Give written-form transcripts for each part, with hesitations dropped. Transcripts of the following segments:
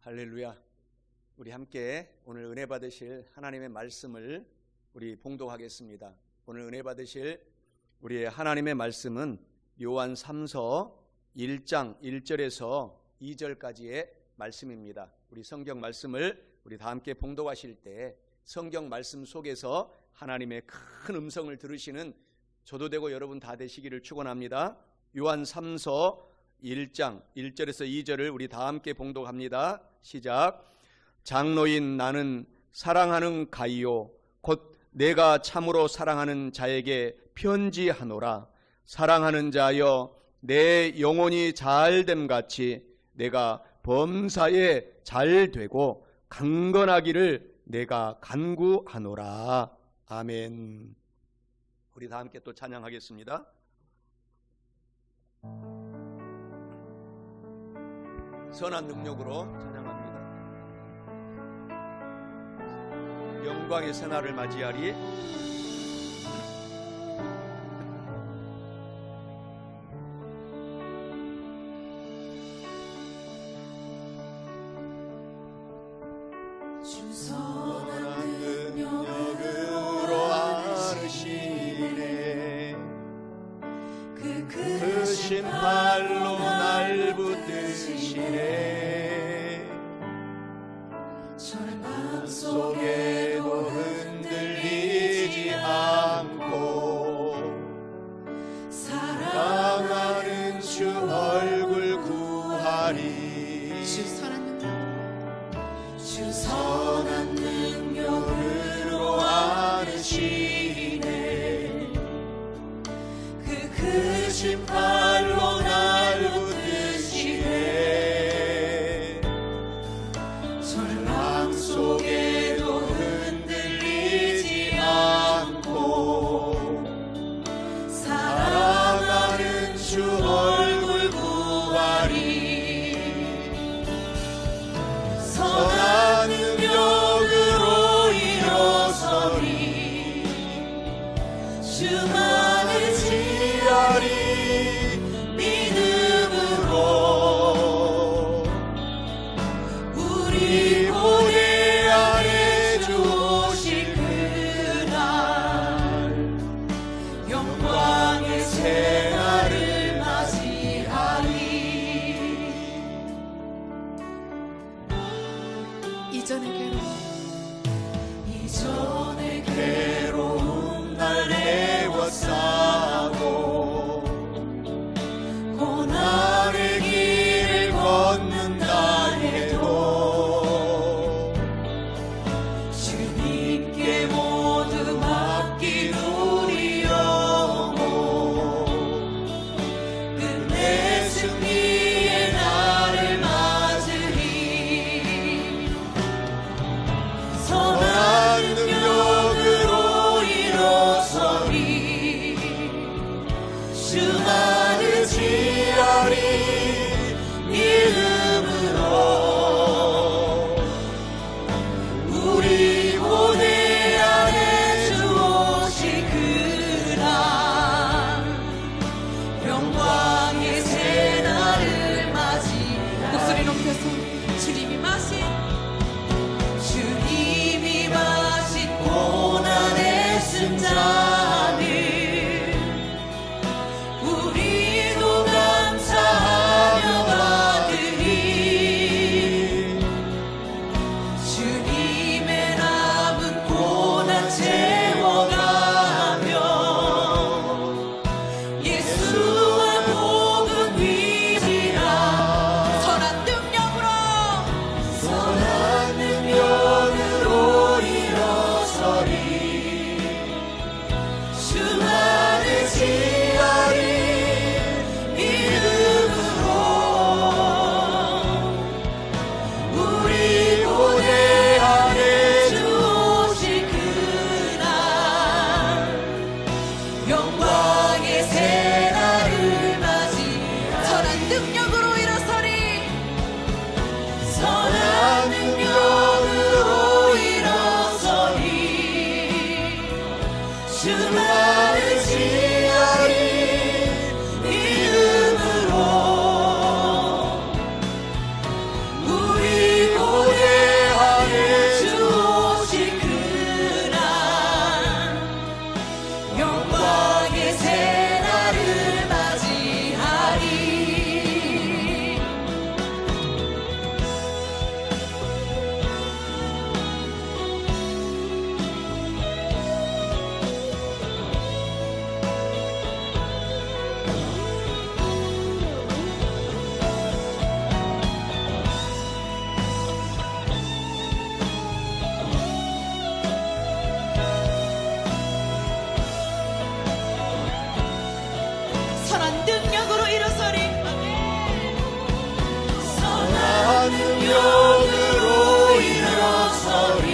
할렐루야. 우리 함께 오늘 은혜 받으실 하나님의 말씀을 우리 봉독하겠습니다. 오늘 은혜 받으실 우리의 하나님의 말씀은 요한 3서 1장 1절에서 2절까지의 말씀입니다. 우리 성경 말씀을 우리 다 함께 봉독하실 때 성경 말씀 속에서 하나님의 큰 음성을 들으시는 저도 되고 여러분 다 되시기를 축원합니다. 요한 3서 1장 1절에서 2절을 우리 다 함께 봉독합니다. 시작. 장로인 나는 사랑하는 가이오 곧 내가 참으로 사랑하는 자에게 편지하노라. 사랑하는 자여 내 영혼이 잘됨 같이 내가 범사에 잘되고 강건하기를 내가 간구하노라. 아멘. 우리 다 함께 또 찬양하겠습니다. 선한 능력으로 찬양합니다. 영광의 새날을 맞이하리. 주 선한 능력으로 아르시네. 그 크신 팔로 날 붙드시네. 절망 속에도 흔들리지 않고 사랑하는 주 얼굴 구하리. 주 선한 능력으로 아르시네. 그 크신 팔로 날 붙드시네. 절망 속에도 흔들리지 않고 사랑하는 주 얼굴 구하리. 선한 능력으로 일어서리. 주만을 지하리. 믿음으로 우리 고대 안에 주 오실 그날 영광의 새날을 맞이하리. 이전의 괴로움 날 애워싸고 고난의 길을 걷는다 해도 주님께 모두 맡긴 우리 영혼 끝내 승리의 날을 맞으리. 선한 능력으로 일어서리. 주만을 지하리. 믿음으로 우리 고대 안에 주 오실 그날 영광의 새날을 맞이. 목소리 높여서 주님이 마신 고난의 승자를 우리도 감사하며 받으리. 주님의 남은 고난 채워가며 예수와 복음 위지라. 선한 능력으로 일어서리. 주만을 지하리. 믿음으로 우리 고대 안에 주 오실 그날 영광의 새날을 능력으로 일어서리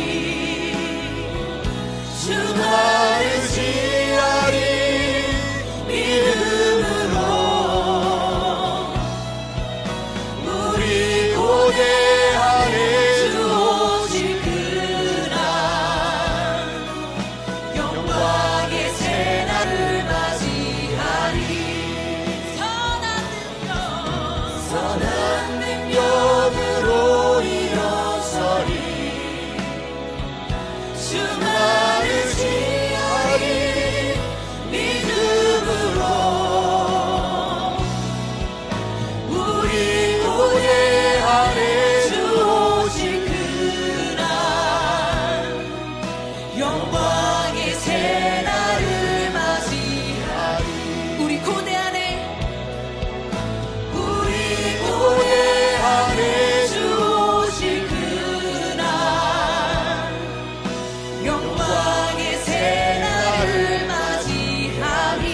주만을 지하리 믿음으로 우리 고대하네 주 오실 그날 영광의 새날을 맞이하리 선한 능력으로 일어서리 주만을 지하리 믿음으로 우리 고대하네 주 오실 그날 영광의 새날을 맞이하리 우리 고대 안에 고대하네 주 오실 그날 영광의 새날을 맞이하리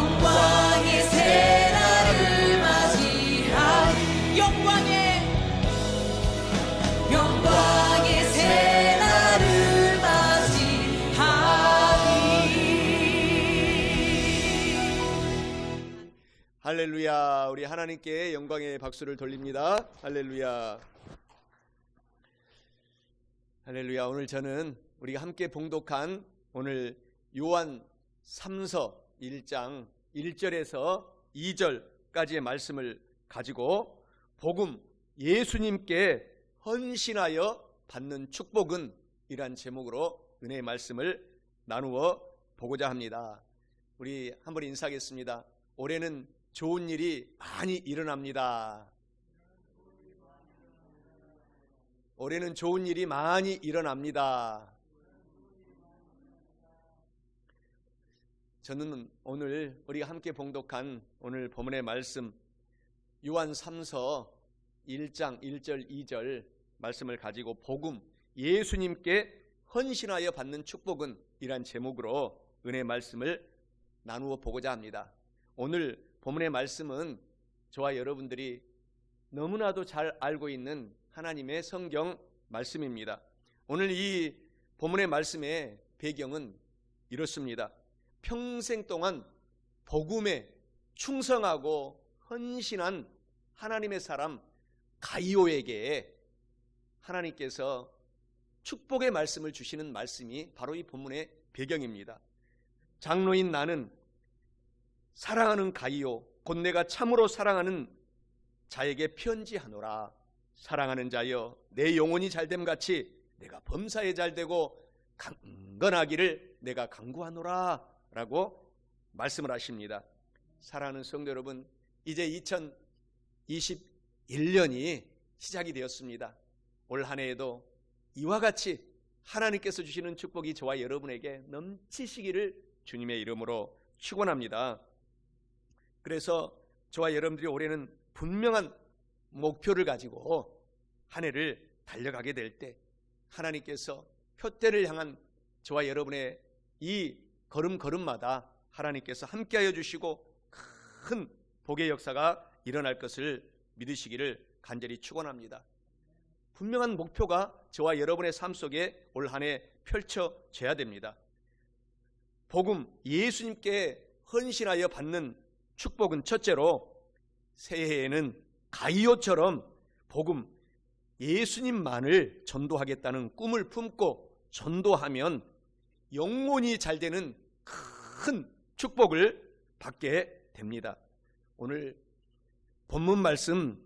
영광의 새날을 맞이하리 영광의 새날을 맞이하리 할렐루야. 우리 하나님께 영광의 박수를 돌립니다. 할렐루야. 할렐루야. 오늘 저는 우리가 함께 봉독한 오늘 요한 3서 1장 1절에서 2절까지의 말씀을 가지고 복음 예수님께 헌신하여 받는 축복은 이란 제목으로 은혜의 말씀을 나누어 보고자 합니다. 우리 한번 인사하겠습니다. 올해는 좋은 일이 많이 일어납니다. 올해는 좋은 일이 많이 일어납니다. 저는 오늘 우리가 함께 봉독한 오늘 본문의 말씀 요한 3서 1장 1절 2절 말씀을 가지고 복음 예수님께 헌신하여 받는 축복은 이란 제목으로 은혜의 말씀을 나누어 보고자 합니다. 오늘 본문의 말씀은 저와 여러분들이 너무나도 잘 알고 있는 하나님의 성경 말씀입니다. 오늘 이 본문의 말씀의 배경은 이렇습니다. 평생 동안 복음에 충성하고 헌신한 하나님의 사람 가이오에게 하나님께서 축복의 말씀을 주시는 말씀이 바로 이 본문의 배경입니다. 장로인 나는 사랑하는 가이오 곧 내가 참으로 사랑하는 자에게 편지하노라. 사랑하는 자여 내 영혼이 잘됨 같이 내가 범사에 잘되고 강건하기를 내가 간구하노라 라고 말씀을 하십니다. 사랑하는 성도 여러분, 이제 2021년이 시작이 되었습니다. 올 한 해에도 이와 같이 하나님께서 주시는 축복이 저와 여러분에게 넘치시기를 주님의 이름으로 축원합니다. 그래서 저와 여러분들이 올해는 분명한 목표를 가지고 한 해를 달려가게 될 때 하나님께서 표대를 향한 저와 여러분의 이 걸음걸음마다 하나님께서 함께하여 주시고 큰 복의 역사가 일어날 것을 믿으시기를 간절히 축원합니다. 분명한 목표가 저와 여러분의 삶 속에 올 한 해 펼쳐져야 됩니다. 복음 예수님께 헌신하여 받는 축복은 첫째로 새해에는 가이오처럼 복음 예수님만을 전도하겠다는 꿈을 품고 전도하면 영혼이 잘되는 큰 축복을 받게 됩니다. 오늘 본문 말씀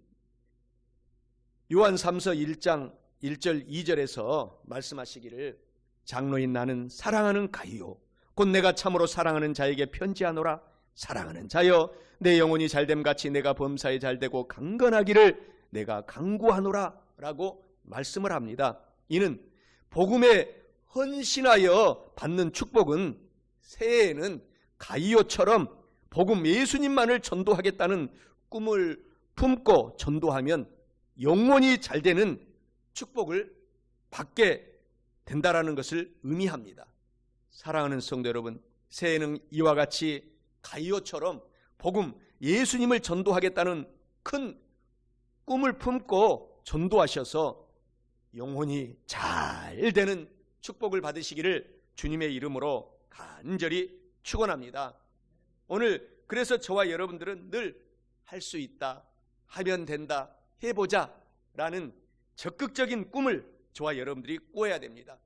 요한 3서 1장 1절 2절에서 말씀하시기를 장로인 나는 사랑하는 가이오 곧 내가 참으로 사랑하는 자에게 편지하노라. 사랑하는 자여 내 영혼이 잘됨 같이 내가 범사에 잘되고 강건하기를 내가 간구하노라 라고 말씀을 합니다. 이는 복음에 헌신하여 받는 축복은 새해에는 가이오처럼 복음 예수님만을 전도하겠다는 꿈을 품고 전도하면 영원히 잘되는 축복을 받게 된다라는 것을 의미합니다. 사랑하는 성도 여러분, 새해에는 이와 같이 가이오처럼 복음 예수님을 전도하겠다는 큰 꿈을 품고 전도하셔서 영혼이 잘 되는 축복을 받으시기를 주님의 이름으로 간절히 축원합니다. 오늘 그래서 저와 여러분들은 늘 할 수 있다, 하면 된다, 해보자 라는 적극적인 꿈을 저와 여러분들이 꾸어야 됩니다.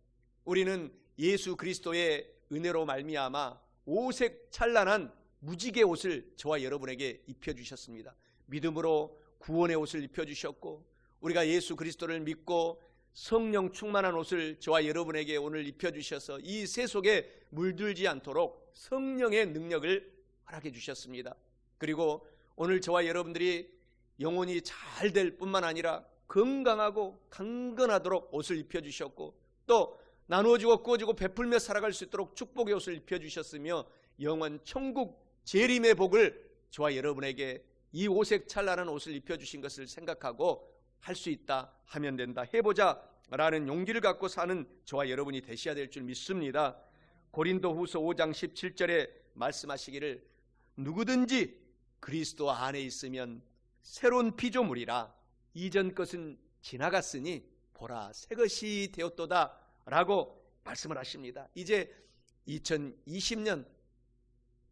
우리는 예수 그리스도의 은혜로 말미암아 오색 찬란한 무지개 옷을 저와 여러분에게 입혀주셨습니다. 믿음으로 구원의 옷을 입혀주셨고, 우리가 예수 그리스도를 믿고 성령 충만한 옷을 저와 여러분에게 오늘 입혀주셔서 이 세속에 물들지 않도록 성령의 능력을 허락해 주셨습니다. 그리고 오늘 저와 여러분들이 영혼이 잘 될 뿐만 아니라 건강하고 강건하도록 옷을 입혀주셨고, 또 나누어주고 꾸어주고 베풀며 살아갈 수 있도록 축복의 옷을 입혀주셨으며, 영원 천국 재림의 복을 저와 여러분에게 이 오색 찬란한 옷을 입혀주신 것을 생각하고 할 수 있다, 하면 된다, 해보자 라는 용기를 갖고 사는 저와 여러분이 되셔야 될 줄 믿습니다. 고린도후서 5장 17절에 말씀하시기를 누구든지 그리스도 안에 있으면 새로운 피조물이라, 이전 것은 지나갔으니 보라 새 것이 되었도다 라고 말씀을 하십니다. 이제 2020년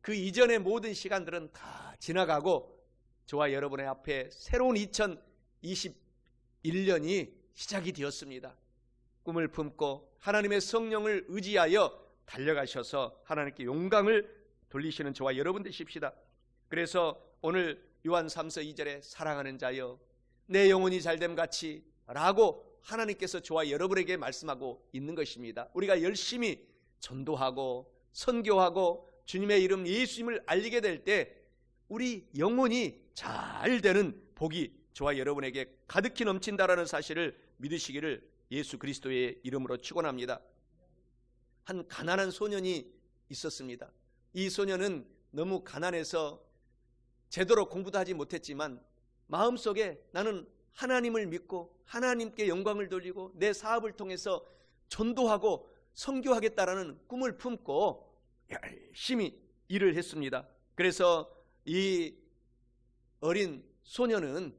그 이전의 모든 시간들은 다 지나가고 저와 여러분의 앞에 새로운 2021년이 시작이 되었습니다. 꿈을 품고 하나님의 성령을 의지하여 달려가셔서 하나님께 영광을 돌리시는 저와 여러분 되십시다. 그래서 오늘 요한 3서 2절에 사랑하는 자여 내 영혼이 잘됨 같이 라고 하나님께서 저와 여러분에게 말씀하고 있는 것입니다. 우리가 열심히 전도하고 선교하고 주님의 이름 예수님을 알리게 될 때 우리 영혼이 잘 되는 복이 저와 여러분에게 가득히 넘친다라는 사실을 믿으시기를 예수 그리스도의 이름으로 축원합니다. 한 가난한 소년이 있었습니다. 이 소년은 너무 가난해서 제대로 공부도 하지 못했지만 마음속에 나는 하나님을 믿고 하나님께 영광을 돌리고 내 사업을 통해서 전도하고 선교하겠다라는 꿈을 품고 열심히 일을 했습니다. 그래서 이 어린 소년은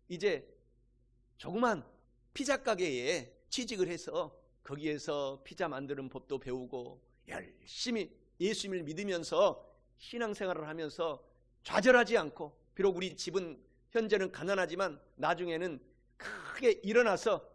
이제 조그만 피자 가게에 취직을 해서 거기에서 피자 만드는 법도 배우고 열심히 예수님을 믿으면서 신앙생활을 하면서 좌절하지 않고, 비록 우리 집은 현재는 가난하지만 나중에는 크게 일어나서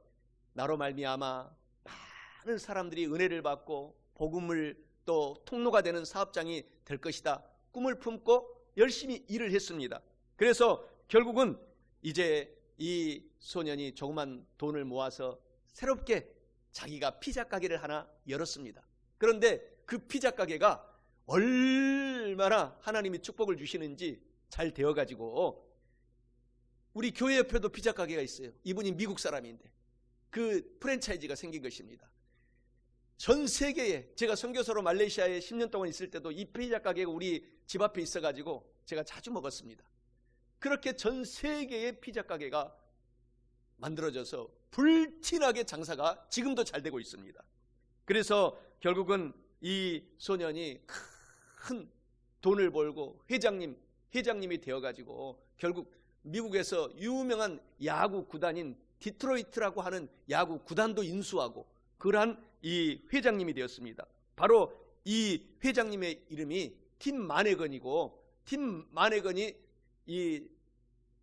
나로 말미암아 많은 사람들이 은혜를 받고 복음을 또 통로가 되는 사업장이 될 것이다 꿈을 품고 열심히 일을 했습니다. 그래서 결국은 이제 이 소년이 조그만 돈을 모아서 새롭게 자기가 피자 가게를 하나 열었습니다. 그런데 그 피자 가게가 얼마나 하나님이 축복을 주시는지 잘 되어가지고 우리 교회 옆에도 피자 가게가 있어요. 이분이 미국 사람인데 그 프랜차이즈가 생긴 것입니다. 전 세계에, 제가 선교사로 말레이시아에 10년 동안 있을 때도 이 피자 가게가 우리 집 앞에 있어가지고 제가 자주 먹었습니다. 그렇게 전 세계의 피자 가게가 만들어져서 불티나게 장사가 지금도 잘 되고 있습니다. 그래서 결국은 이 소년이 큰 돈을 벌고 회장님이 되어가지고 결국 미국에서 유명한 야구 구단인 디트로이트라고 하는 야구 구단도 인수하고 그러한 이 회장님이 되었습니다. 바로 이 회장님의 이름이 팀 마네건이고, 팀 마네건이 이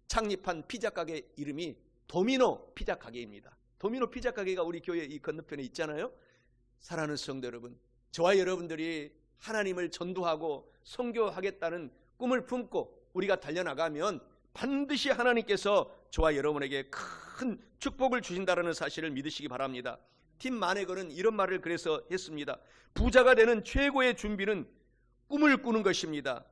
창립한 피자 가게 이름이 도미노 피자 가게입니다. 도미노 피자 가게가 우리 교회 이 건너편에 있잖아요. 사랑하는 성도 여러분, 저와 여러분들이 하나님을 전도하고 선교하겠다는 꿈을 품고 우리가 달려나가면 반드시 하나님께서 저와 여러분에게 큰 축복을 주신다는 사실을 믿으시기 바랍니다. 팀 마네건은 이런 말을 그래서 했습니다. 부자가 되는 최고의 준비는 꿈을 꾸는 것입니다.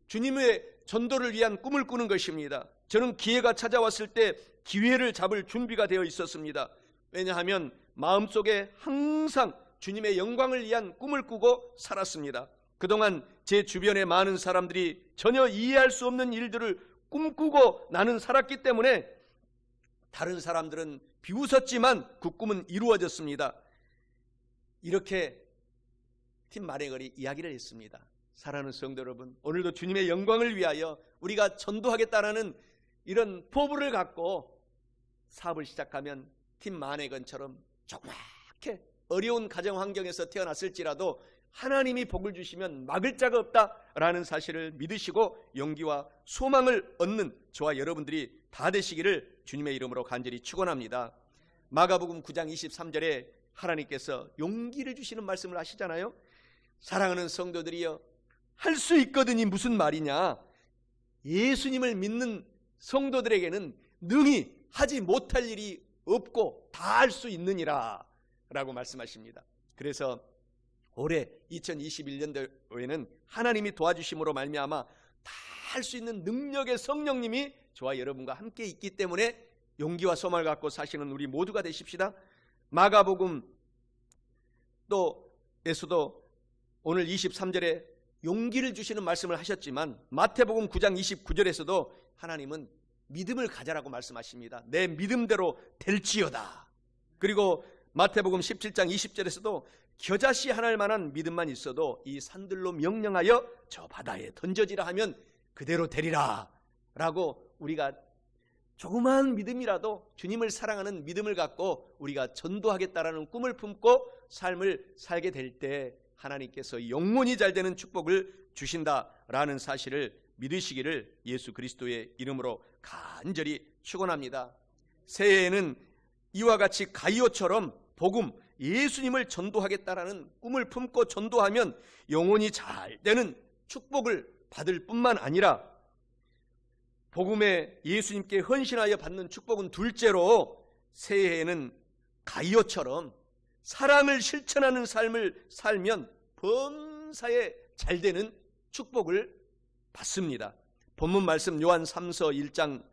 주님의 전도를 위한 꿈을 꾸는 것입니다. 저는 기회가 찾아왔을 때 기회를 잡을 준비가 되어 있었습니다. 왜냐하면 마음속에 항상 주님의 영광을 위한 꿈을 꾸고 살았습니다. 그동안 제 주변의 많은 사람들이 전혀 이해할 수 없는 일들을 꿈꾸고 나는 살았기 때문에 다른 사람들은 비웃었지만 그 꿈은 이루어졌습니다. 이렇게 팀 마네건이 이야기를 했습니다. 사랑하는 성도 여러분, 오늘도 주님의 영광을 위하여 우리가 전도하겠다는 이런 포부를 갖고 사업을 시작하면 팀 마네건처럼 조그맣게 어려운 가정 환경에서 태어났을지라도 하나님이 복을 주시면 막을 자가 없다라는 사실을 믿으시고 용기와 소망을 얻는 저와 여러분들이 다 되시기를 주님의 이름으로 간절히 축원합니다. 마가복음 9장 23절에 하나님께서 용기를 주시는 말씀을 하시잖아요. 사랑하는 성도들이여, 할 수 있거든이 무슨 말이냐? 예수님을 믿는 성도들에게는 능히 하지 못할 일이 없고 다 할 수 있느니라 라고 말씀하십니다. 그래서 올해 2021년도에는 하나님이 도와주심으로 말미암아 다 할 수 있는 능력의 성령님이 저와 여러분과 함께 있기 때문에 용기와 소망을 갖고 사시는 우리 모두가 되십시다. 마가복음 또에서도 오늘 23절에 용기를 주시는 말씀을 하셨지만 마태복음 9장 29절에서도 하나님은 믿음을 가져라고 말씀하십니다. 내 믿음대로 될지어다. 그리고 마태복음 17장 20절에서도 겨자씨 하나일 만한 믿음만 있어도 이 산들로 명령하여 저 바다에 던져지라 하면 그대로 되리라 라고 우리가 조그마한 믿음이라도 주님을 사랑하는 믿음을 갖고 우리가 전도하겠다라는 꿈을 품고 삶을 살게 될 때 하나님께서 영원히 잘 되는 축복을 주신다라는 사실을 믿으시기를 예수 그리스도의 이름으로 간절히 축원합니다. 새해에는 이와 같이 가이오처럼 복음, 예수님을 전도하겠다라는 꿈을 품고 전도하면 영원히 잘 되는 축복을 받을 뿐만 아니라 복음에 예수님께 헌신하여 받는 축복은 둘째로 새해에는 가이오처럼 사랑을 실천하는 삶을 살면 범사에 잘 되는 축복을 받습니다. 본문 말씀 요한 3서 1장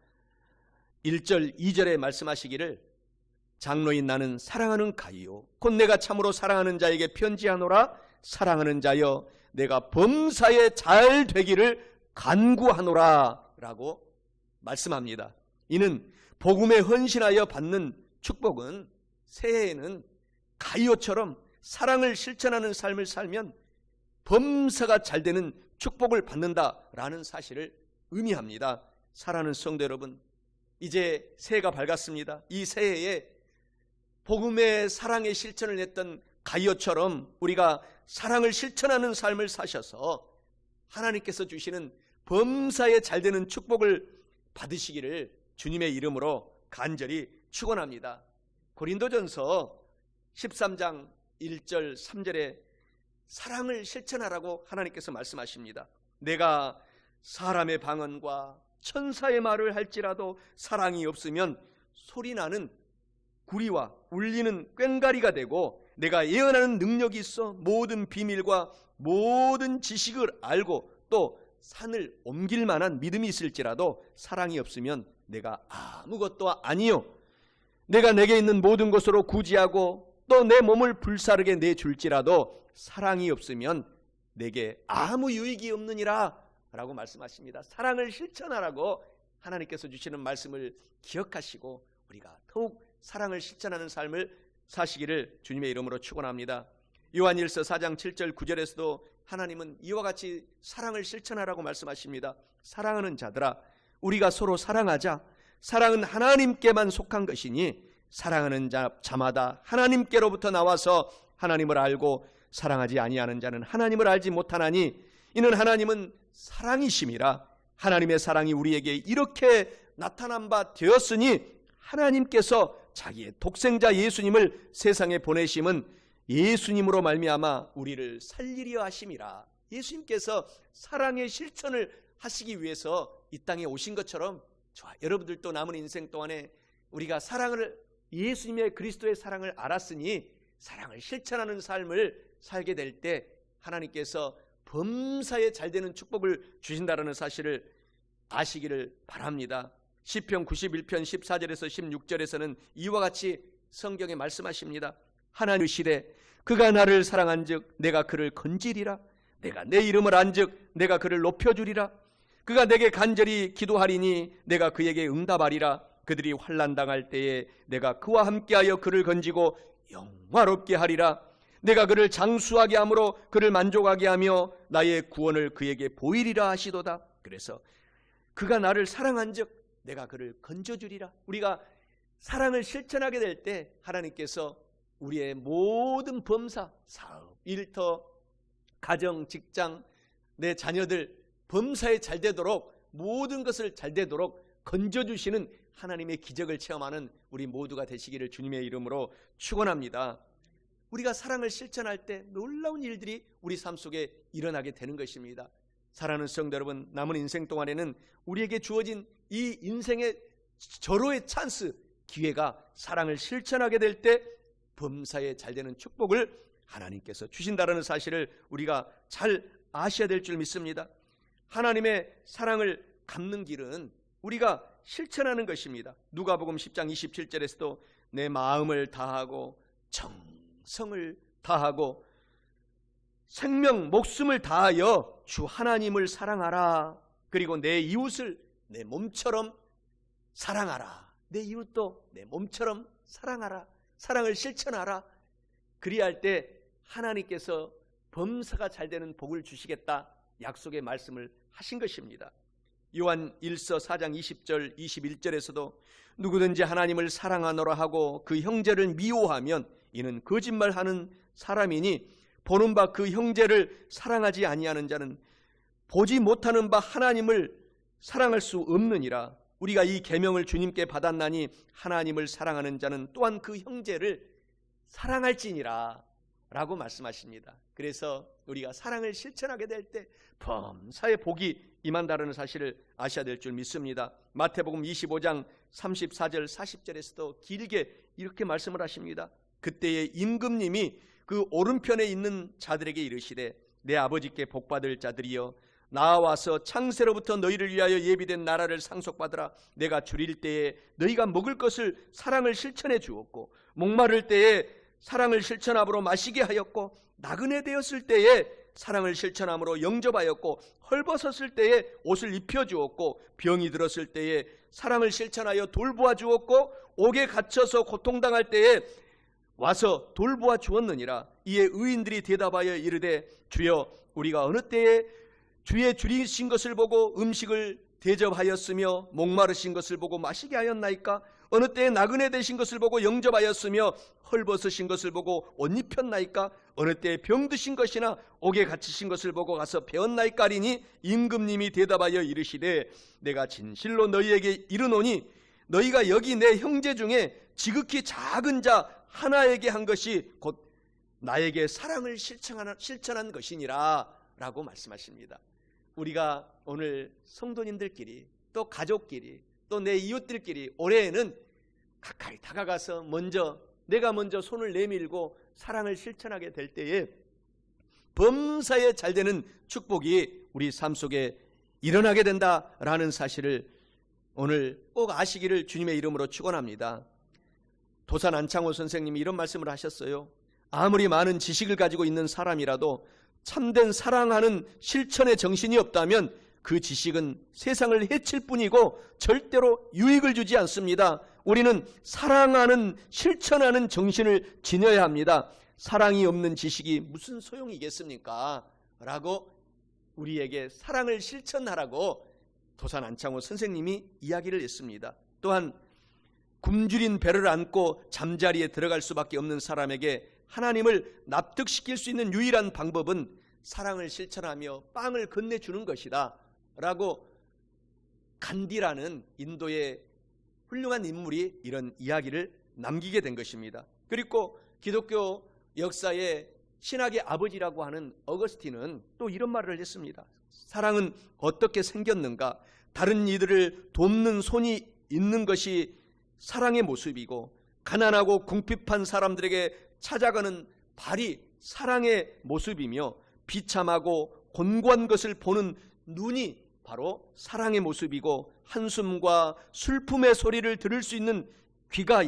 1절 2절에 말씀하시기를 장로인 나는 사랑하는 가이오 곧 내가 참으로 사랑하는 자에게 편지하노라. 사랑하는 자여 내가 범사에 잘 되기를 간구하노라 라고 말씀합니다. 이는 복음에 헌신하여 받는 축복은 새해에는 가이오처럼 사랑을 실천하는 삶을 살면 범사가 잘 되는 축복을 받는다라는 사실을 의미합니다. 사랑하는 성도 여러분, 이제 새해가 밝았습니다. 이 새해에 복음의 사랑의 실천을 했던 가이오처럼 우리가 사랑을 실천하는 삶을 사셔서 하나님께서 주시는 범사에 잘 되는 축복을 받으시기를 주님의 이름으로 간절히 축원합니다. 고린도전서 13장 1절 3절에 사랑을 실천하라고 하나님께서 말씀하십니다. 내가 사람의 방언과 천사의 말을 할지라도 사랑이 없으면 소리나는 구리와 울리는 꽹가리가 되고 내가 예언하는 능력이 있어 모든 비밀과 모든 지식을 알고 또 산을 옮길 만한 믿음이 있을지라도 사랑이 없으면 내가 아무것도 아니요 내가 내게 있는 모든 것으로 구지하고 또 내 몸을 불사르게 내줄지라도 사랑이 없으면 내게 아무 유익이 없느니라 라고 말씀하십니다. 사랑을 실천하라고 하나님께서 주시는 말씀을 기억하시고 우리가 더욱 사랑을 실천하는 삶을 사시기를 주님의 이름으로 축원합니다. 요한일서 4장 7절 9절에서도 하나님은 이와 같이 사랑을 실천하라고 말씀하십니다. 사랑하는 자들아 우리가 서로 사랑하자. 사랑은 하나님께만 속한 것이니 사랑하는 자마다 하나님께로부터 나와서 하나님을 알고 사랑하지 아니하는 자는 하나님을 알지 못하나니 이는 하나님은 사랑이심이라. 하나님의 사랑이 우리에게 이렇게 나타난 바 되었으니 하나님께서 자기의 독생자 예수님을 세상에 보내심은 예수님으로 말미암아 우리를 살리려 하심이라. 예수님께서 사랑의 실천을 하시기 위해서 이 땅에 오신 것처럼 저와 여러분들도 남은 인생 동안에 우리가 사랑을 예수님의 그리스도의 사랑을 알았으니 사랑을 실천하는 삶을 살게 될 때 하나님께서 범사에 잘 되는 축복을 주신다는 사실을 아시기를 바랍니다. 시편 91편 14절에서 16절에서는 이와 같이 성경에 말씀하십니다. 하나님이시되 그가 나를 사랑한즉 내가 그를 건지리라. 내가 내 이름을 안즉 내가 그를 높여주리라. 그가 내게 간절히 기도하리니 내가 그에게 응답하리라. 그들이 환난 당할 때에 내가 그와 함께하여 그를 건지고 영화롭게 하리라. 내가 그를 장수하게 함으로 그를 만족하게 하며 나의 구원을 그에게 보이리라 하시도다. 그래서 그가 나를 사랑한즉 내가 그를 건져주리라. 우리가 사랑을 실천하게 될 때 하나님께서 우리의 모든 범사, 사업, 일터, 가정, 직장, 내 자녀들 범사에 잘 되도록, 모든 것을 잘 되도록 건져주시는 하나님의 기적을 체험하는 우리 모두가 되시기를 주님의 이름으로 축원합니다. 우리가 사랑을 실천할 때 놀라운 일들이 우리 삶 속에 일어나게 되는 것입니다. 사랑하는 성도 여러분, 남은 인생 동안에는 우리에게 주어진 이 인생의 절호의 찬스, 기회가 사랑을 실천하게 될 때 범사에 잘 되는 축복을 하나님께서 주신다는 사실을 우리가 잘 아셔야 될 줄 믿습니다. 하나님의 사랑을 갚는 길은 우리가 실천하는 것입니다. 누가복음 10장 27절에서도 내 마음을 다하고 정성을 다하고 생명, 목숨을 다하여 주 하나님을 사랑하라. 그리고 내 이웃을 내 몸처럼 사랑하라. 내 이웃도 내 몸처럼 사랑하라. 사랑을 실천하라. 그리할 때 하나님께서 범사가 잘 되는 복을 주시겠다 약속의 말씀을 하신 것입니다. 요한 1서 4장 20절 21절에서도 누구든지 하나님을 사랑하노라 하고 그 형제를 미워하면 이는 거짓말하는 사람이니 보는 바 그 형제를 사랑하지 아니하는 자는 보지 못하는 바 하나님을 사랑할 수 없느니라. 우리가 이 계명을 주님께 받았나니 하나님을 사랑하는 자는 또한 그 형제를 사랑할지니라 라고 말씀하십니다. 그래서 우리가 사랑을 실천하게 될 때 범사의 복이 임한다는 사실을 아셔야 될 줄 믿습니다. 마태복음 25장 34절 40절에서도 길게 이렇게 말씀을 하십니다. 그때에 임금님이 그 오른편에 있는 자들에게 이르시되 내 아버지께 복받을 자들이여 나와서 창세로부터 너희를 위하여 예비된 나라를 상속받으라. 내가 줄일 때에 너희가 먹을 것을 사랑을 실천해 주었고 목마를 때에 사랑을 실천함으로 마시게 하였고 나그네 되었을 때에 사랑을 실천함으로 영접하였고 헐벗었을 때에 옷을 입혀주었고 병이 들었을 때에 사랑을 실천하여 돌보아 주었고 옥에 갇혀서 고통당할 때에 와서 돌보아 주었느니라. 이에 의인들이 대답하여 이르되 주여 우리가 어느 때에 주의 줄이신 것을 보고 음식을 대접하였으며 목마르신 것을 보고 마시게 하였나이까? 어느 때에 나그네 되신 것을 보고 영접하였으며 헐벗으신 것을 보고 옷 입혔나이까? 어느 때에 병드신 것이나 옥에 갇히신 것을 보고 가서 배웠나이까? 하리니 임금님이 대답하여 이르시되 내가 진실로 너희에게 이르노니 너희가 여기 내 형제 중에 지극히 작은 자 하나에게 한 것이 곧 나에게 사랑을 실천한 것이니라 라고 말씀하십니다. 우리가 오늘 성도님들끼리 또 가족끼리 또 내 이웃들끼리 올해에는 가까이 다가가서 내가 먼저 손을 내밀고 사랑을 실천하게 될 때에 범사에 잘 되는 축복이 우리 삶 속에 일어나게 된다라는 사실을 오늘 꼭 아시기를 주님의 이름으로 축원합니다. 도산 안창호 선생님이 이런 말씀을 하셨어요. 아무리 많은 지식을 가지고 있는 사람이라도 참된 사랑하는 실천의 정신이 없다면 그 지식은 세상을 해칠 뿐이고 절대로 유익을 주지 않습니다. 우리는 사랑하는 실천하는 정신을 지녀야 합니다. 사랑이 없는 지식이 무슨 소용이겠습니까? 라고 우리에게 사랑을 실천하라고 도산 안창호 선생님이 이야기를 했습니다. 또한 굶주린 배를 안고 잠자리에 들어갈 수밖에 없는 사람에게 하나님을 납득시킬 수 있는 유일한 방법은 사랑을 실천하며 빵을 건네주는 것이다 라고 간디라는 인도의 훌륭한 인물이 이런 이야기를 남기게 된 것입니다. 그리고 기독교 역사의 신학의 아버지라고 하는 어거스틴은 또 이런 말을 했습니다. 사랑은 어떻게 생겼는가? 다른 이들을 돕는 손이 있는 것이 사랑의 모습이고 가난하고 궁핍한 사람들에게 찾아가는 발이 사랑의 모습이며 비참하고 곤고한 것을 보는 눈이 바로 사랑의 모습이고 한숨과 슬픔의 소리를 들을 수 있는 귀가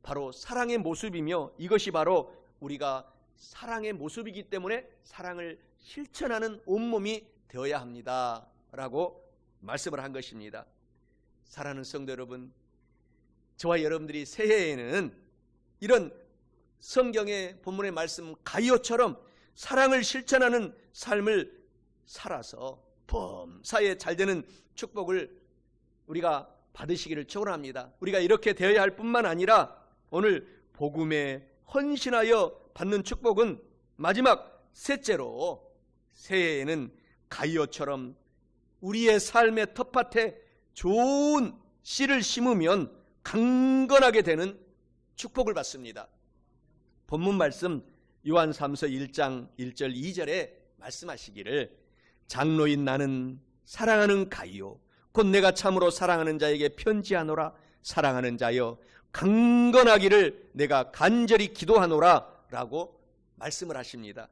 바로 사랑의 모습이며 이것이 바로 우리가 사랑의 모습이기 때문에 사랑을 실천하는 온몸이 되어야 합니다 라고 말씀을 한 것입니다. 사랑하는 성도 여러분, 저와 여러분들이 새해에는 이런 성경의 본문의 말씀 가이오처럼 사랑을 실천하는 삶을 살아서 범사에 잘 되는 축복을 우리가 받으시기를 축원합니다. 우리가 이렇게 되어야 할 뿐만 아니라 오늘 복음에 헌신하여 받는 축복은 마지막 셋째로 새해에는 가이오처럼 우리의 삶의 텃밭에 좋은 씨를 심으면 강건하게 되는 축복을 받습니다. 본문 말씀 요한 3서 1장 1절 2절에 말씀하시기를 장로인 나는 사랑하는 가이오 곧 내가 참으로 사랑하는 자에게 편지하노라. 사랑하는 자여 강건하기를 내가 간절히 기도하노라 라고 말씀을 하십니다.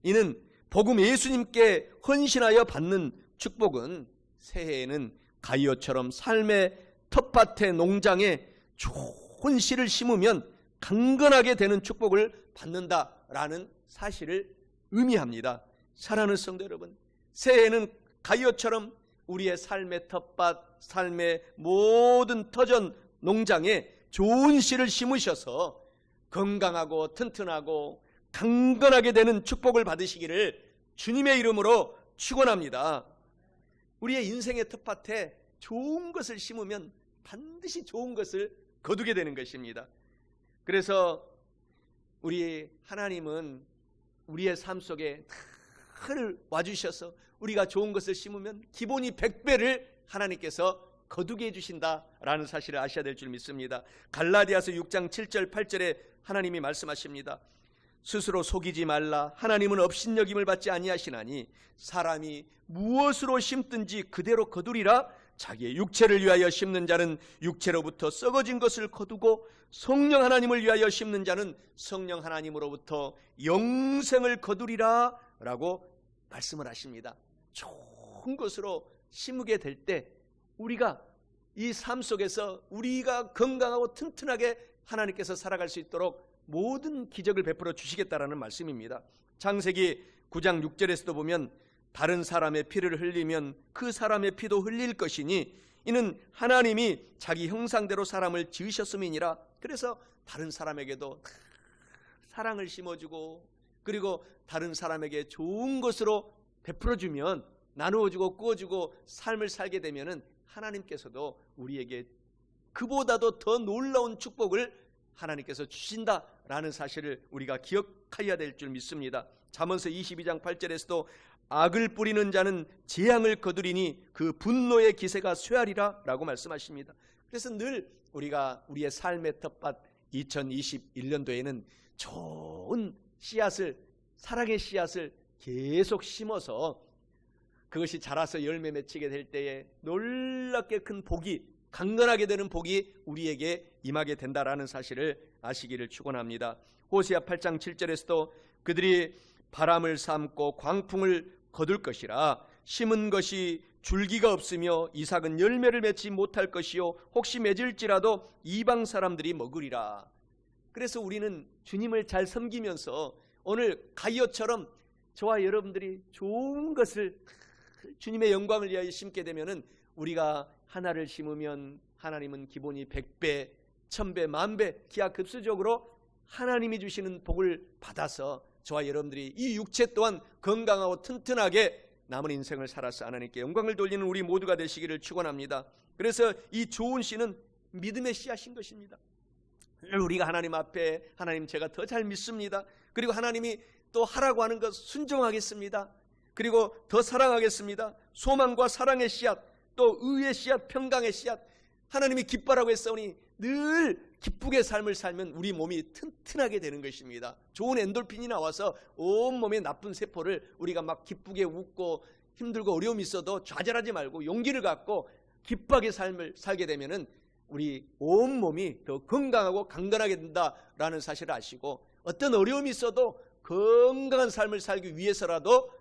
이는 복음 예수님께 헌신하여 받는 축복은 새해에는 가이오처럼 삶의 텃밭의 농장에 좋은 씨를 심으면 강건하게 되는 축복을 받는다라는 사실을 의미합니다. 사랑하는 성도 여러분, 새해에는 가이오처럼 우리의 삶의 텃밭, 삶의 모든 터전 농장에 좋은 씨를 심으셔서 건강하고 튼튼하고 강건하게 되는 축복을 받으시기를 주님의 이름으로 축원합니다. 우리의 인생의 텃밭에 좋은 것을 심으면 반드시 좋은 것을 거두게 되는 것입니다. 그래서 우리 하나님은 우리의 삶 속에 늘 와주셔서 우리가 좋은 것을 심으면 기본이 100배를 하나님께서 거두게 해주신다라는 사실을 아셔야 될 줄 믿습니다. 갈라디아서 6장 7절 8절에 하나님이 말씀하십니다. 스스로 속이지 말라. 하나님은 업신여김을 받지 아니하시나니 사람이 무엇으로 심든지 그대로 거두리라. 자기의 육체를 위하여 심는 자는 육체로부터 썩어진 것을 거두고 성령 하나님을 위하여 심는 자는 성령 하나님으로부터 영생을 거두리라 라고 말씀을 하십니다. 좋은 것으로 심게 될 때 우리가 이 삶 속에서 우리가 건강하고 튼튼하게 하나님께서 살아갈 수 있도록 모든 기적을 베풀어 주시겠다라는 말씀입니다. 창세기 9장 6절에서도 보면 다른 사람의 피를 흘리면 그 사람의 피도 흘릴 것이니 이는 하나님이 자기 형상대로 사람을 지으셨음이니라. 그래서 다른 사람에게도 사랑을 심어주고 그리고 다른 사람에게 좋은 것으로 베풀어주면 나누어주고 꾸어주고 삶을 살게 되면 하나님께서도 우리에게 그보다도 더 놀라운 축복을 하나님께서 주신다라는 사실을 우리가 기억해야 될 줄 믿습니다. 잠언서 22장 8절에서도 악을 뿌리는 자는 재앙을 거두리니 그 분노의 기세가 쇠하리라 라고 말씀하십니다. 그래서 늘 우리가 우리의 삶의 텃밭 2021년도에는 좋은 씨앗을, 사랑의 씨앗을 계속 심어서 그것이 자라서 열매 맺히게 될 때에 놀랍게 큰 복이, 강건하게 되는 복이 우리에게 임하게 된다라는 사실을 아시기를 축원합니다. 호세아 8장 7절에서도 그들이 바람을 삼고 광풍을 거둘 것이라. 심은 것이 줄기가 없으며 이삭은 열매를 맺지 못할 것이요 혹시 맺을지라도 이방 사람들이 먹으리라. 그래서 우리는 주님을 잘 섬기면서 오늘 가이오처럼 저와 여러분들이 좋은 것을 주님의 영광을 위하여 심게 되면은 우리가 하나를 심으면 하나님은 기본이 100배, 1000배, 10,000배 기하급수적으로 하나님이 주시는 복을 받아서 저와 여러분들이 이 육체 또한 건강하고 튼튼하게 남은 인생을 살아서 하나님께 영광을 돌리는 우리 모두가 되시기를 축원합니다. 그래서 이 좋은 씨는 믿음의 씨앗인 것입니다. 우리가 하나님 앞에 하나님 제가 더 잘 믿습니다. 그리고 하나님이 또 하라고 하는 것 순종하겠습니다. 그리고 더 사랑하겠습니다. 소망과 사랑의 씨앗, 또 의의 씨앗, 평강의 씨앗, 하나님이 기뻐라고 했사오니 늘 기쁘게 삶을 살면 우리 몸이 튼튼하게 되는 것입니다. 좋은 엔돌핀이 나와서 온몸의 나쁜 세포를 우리가 막 기쁘게 웃고 힘들고 어려움이 있어도 좌절하지 말고 용기를 갖고 기쁘게 삶을 살게 되면은 우리 온몸이 더 건강하고 강건하게 된다라는 사실을 아시고 어떤 어려움이 있어도 건강한 삶을 살기 위해서라도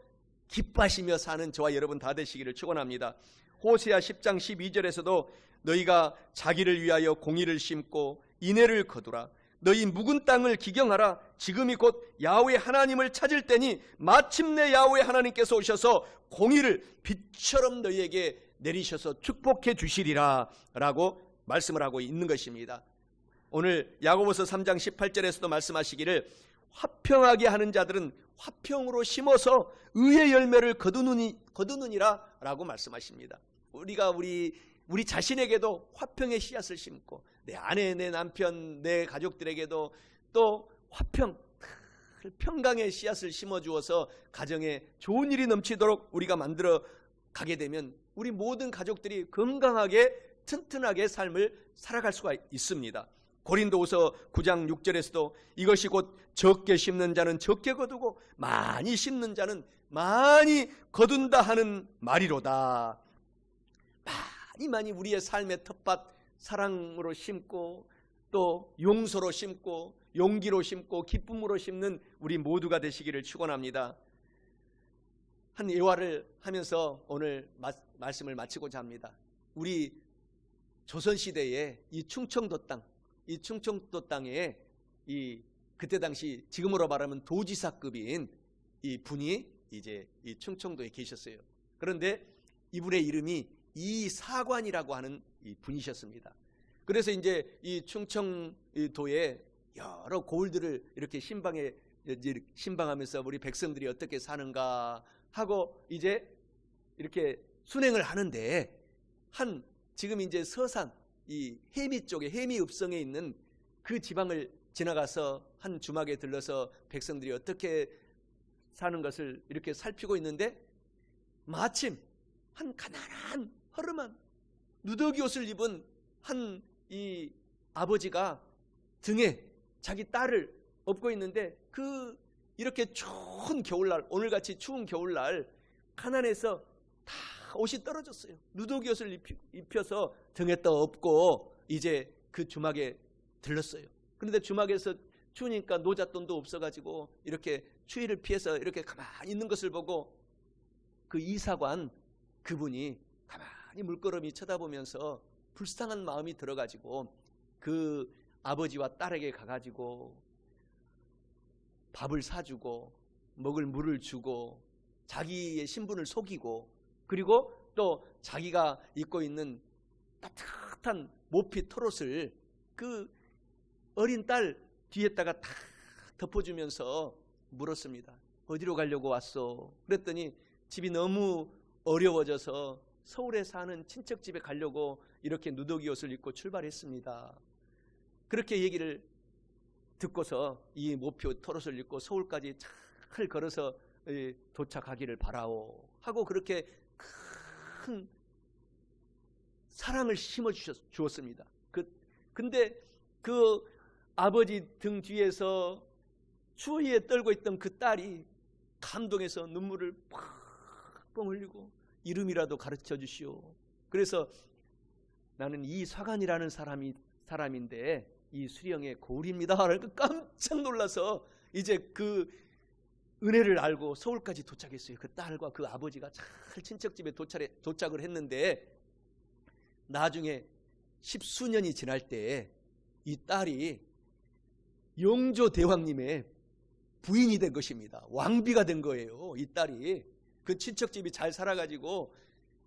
기뻐하시며 사는 저와 여러분 다 되시기를 축원합니다. 호세아 10장 12절에서도 너희가 자기를 위하여 공의를 심고 인애를 거두라. 너희 묵은 땅을 기경하라. 지금이 곧 야훼 하나님을 찾을 때니 마침내 야훼 하나님께서 오셔서 공의를 빛처럼 너희에게 내리셔서 축복해 주시리라 라고 말씀을 하고 있는 것입니다. 오늘 야고보서 3장 18절에서도 말씀하시기를 화평하게 하는 자들은 화평으로 심어서 의의 열매를 거두느니라 라고 말씀하십니다. 우리가 우리 우리 자신에게도 화평의 씨앗을 심고 내 아내, 내 남편, 내 가족들에게도 또 화평, 평강의 씨앗을 심어주어서 가정에 좋은 일이 넘치도록 우리가 만들어 가게 되면 우리 모든 가족들이 건강하게 튼튼하게 삶을 살아갈 수가 있습니다. 고린도후서 9장 6절에서도 이것이 곧 적게 심는 자는 적게 거두고 많이 심는 자는 많이 거둔다 하는 말이로다. 많이 우리의 삶의 텃밭 사랑으로 심고 또 용서로 심고 용기로 심고 기쁨으로 심는 우리 모두가 되시기를 축원합니다. 한 예화를 하면서 오늘 말씀을 마치고자 합니다. 우리 조선시대에 이 충청도 땅에 이 그때 당시 지금으로 말하면 도지사급인 이 분이 이제 이 충청도에 계셨어요. 그런데 이분의 이름이 이사관이라고 하는 이 분이셨습니다. 그래서 이제 이 충청도에 여러 고을들을 이렇게 신방하면서 우리 백성들이 어떻게 사는가 하고 이제 이렇게 순행을 하는데 지금 이제 서산 이 해미 쪽에 해미읍성에 있는 그 지방을 지나가서 한 주막에 들러서 백성들이 어떻게 사는 것을 이렇게 살피고 있는데 마침 한 가난한 허름한 누더기 옷을 입은 한 이 아버지가 등에 자기 딸을 업고 있는데 이렇게 추운 겨울날, 오늘같이 추운 겨울날 가난해서 다 옷이 떨어졌어요. 누더기 옷을 입혀서 등에 떠 업고 이제 그 주막에 들렀어요. 그런데 주막에서 추우니까 노잣돈도 없어가지고 이렇게 추위를 피해서 이렇게 가만히 있는 것을 보고 그 이사관 그분이 가만히 물끄러미 쳐다보면서 불쌍한 마음이 들어가지고 그 아버지와 딸에게 가가지고 밥을 사주고 먹을 물을 주고 자기의 신분을 속이고 그리고 또 자기가 입고 있는 따뜻한 모피 털옷을 그 어린 딸 뒤에다가 다 덮어주면서 물었습니다. 어디로 가려고 왔어? 그랬더니 집이 너무 어려워져서 서울에 사는 친척 집에 가려고 이렇게 누더기 옷을 입고 출발했습니다. 그렇게 얘기를 듣고서 이 모피 털옷을 입고 서울까지 잘 걸어서 도착하기를 바라오 하고 그렇게 큰 사랑을 심어 주었습니다. 근데 그 아버지 등 뒤에서 추위에 떨고 있던 그 딸이 감동해서 눈물을 펑펑 흘리고 이름이라도 가르쳐 주시오. 그래서 나는 이사관이라는 사람인데 이 수령의 고을입니다. 그러니까 깜짝 놀라서 이제 그 은혜를 알고 서울까지 도착했어요. 그 딸과 그 아버지가 잘 친척집에 도착을 했는데 나중에 10수년이 지날 때 이 딸이 영조대왕님의 부인이 된 것입니다. 왕비가 된 거예요. 이 딸이 그 친척집이 잘 살아가지고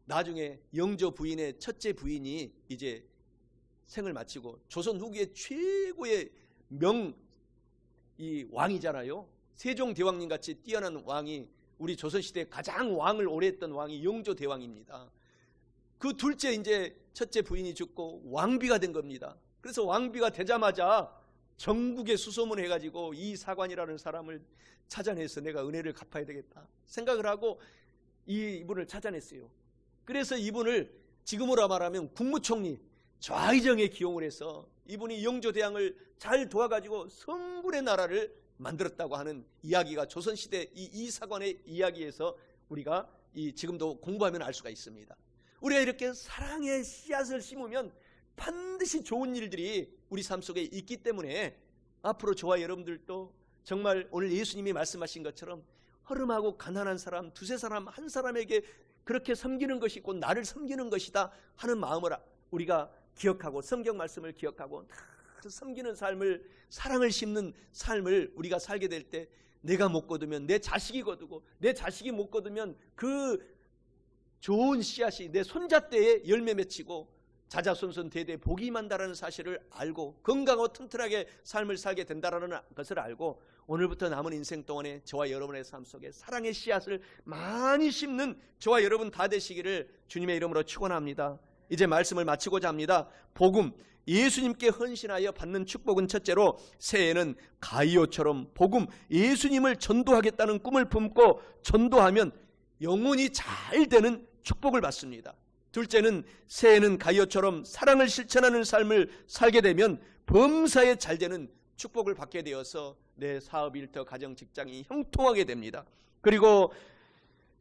나중에 영조 부인의 첫째 부인이 이제 생을 마치고 조선 후기의 최고의 이 왕이잖아요. 세종대왕님 같이 뛰어난 왕이 우리 조선시대 가장 왕을 오래 했던 왕이 영조대왕입니다. 그 둘째 이제 첫째 부인이 죽고 왕비가 된 겁니다. 그래서 왕비가 되자마자 전국에 수소문해가지고 이 사관이라는 사람을 찾아내서 내가 은혜를 갚아야 되겠다 생각을 하고 이분을 찾아냈어요. 그래서 이분을 지금으로 말하면 국무총리 좌의정에 기용을 해서 이분이 영조대왕을 잘 도와가지고 성군의 나라를 만들었다고 하는 이야기가 조선시대 이 사관의 이야기에서 우리가 지금도 공부하면 알 수가 있습니다. 우리가 이렇게 사랑의 씨앗을 심으면 반드시 좋은 일들이 우리 삶 속에 있기 때문에 앞으로 저와 여러분들도 정말 오늘 예수님이 말씀하신 것처럼 허름하고 가난한 사람, 두세 사람, 한 사람에게 그렇게 섬기는 것이 곧 나를 섬기는 것이다 하는 마음을 우리가 기억하고 성경 말씀을 기억하고 섬기는 삶을, 사랑을 심는 삶을 우리가 살게 될 때 내가 못 거두면 내 자식이 거두고 내 자식이 못 거두면 그 좋은 씨앗이 내 손자 때에 열매 맺히고 자자손손 대대 복이 임한다라는 사실을 알고 건강하고 튼튼하게 삶을 살게 된다라는 것을 알고 오늘부터 남은 인생 동안에 저와 여러분의 삶 속에 사랑의 씨앗을 많이 심는 저와 여러분 다 되시기를 주님의 이름으로 축원합니다. 이제 말씀을 마치고자 합니다. 복음, 예수님께 헌신하여 받는 축복은 첫째로 새해에는 가이오처럼 복음, 예수님을 전도하겠다는 꿈을 품고 전도하면 영혼이 잘 되는 축복을 받습니다. 둘째는 새해에는 가이오처럼 사랑을 실천하는 삶을 살게 되면 범사에 잘 되는 축복을 받게 되어서 내 사업, 일터, 가정, 직장이 형통하게 됩니다. 그리고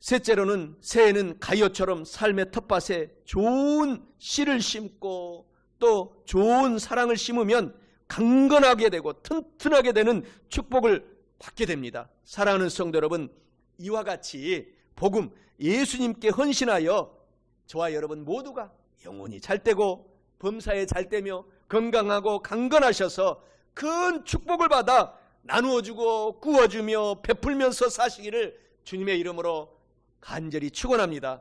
셋째로는 새해에는 가이오처럼 삶의 텃밭에 좋은 씨를 심고 또 좋은 사랑을 심으면 강건하게 되고 튼튼하게 되는 축복을 받게 됩니다. 사랑하는 성도 여러분, 이와 같이 복음, 예수님께 헌신하여 저와 여러분 모두가 영혼이 잘 되고 범사에 잘 되며 건강하고 강건하셔서 큰 축복을 받아 나누어주고 구워주며 베풀면서 사시기를 주님의 이름으로 간절히 축원합니다.